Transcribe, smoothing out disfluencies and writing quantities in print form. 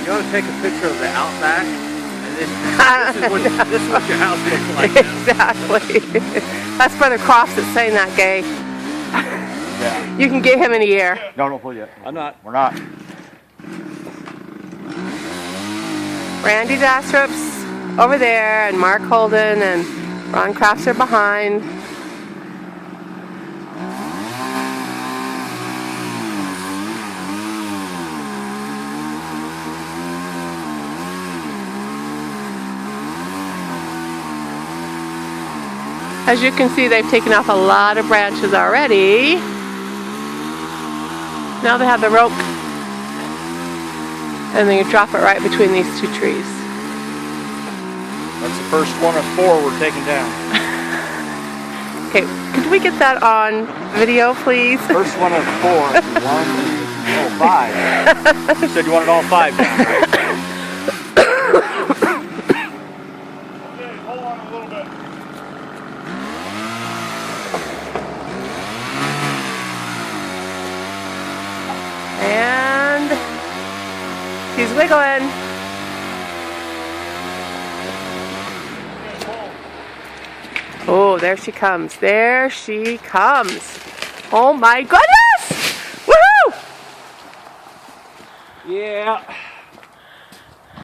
You ought to take a picture of the outback, and then this is what your house looks like. Exactly. That's Brother Crofts that's saying that, Gay. Yeah. You can get him in a year. No, don't pull yet. I'm not. We're not. Randy Dastrup's over there, and Mark Holden and Ron Crafts are behind. As you can see, they've taken off a lot of branches already. Now they have the rope, and then you drop it right between these two trees. That's the first one of 4 we're taking down. Okay, could we get that on video, please? First one of 4. 5. You said you wanted all 5 down, right? Okay, hold on a little bit. And she's wiggling. Oh, there she comes. There she comes. Oh my goodness! Woohoo! Yeah.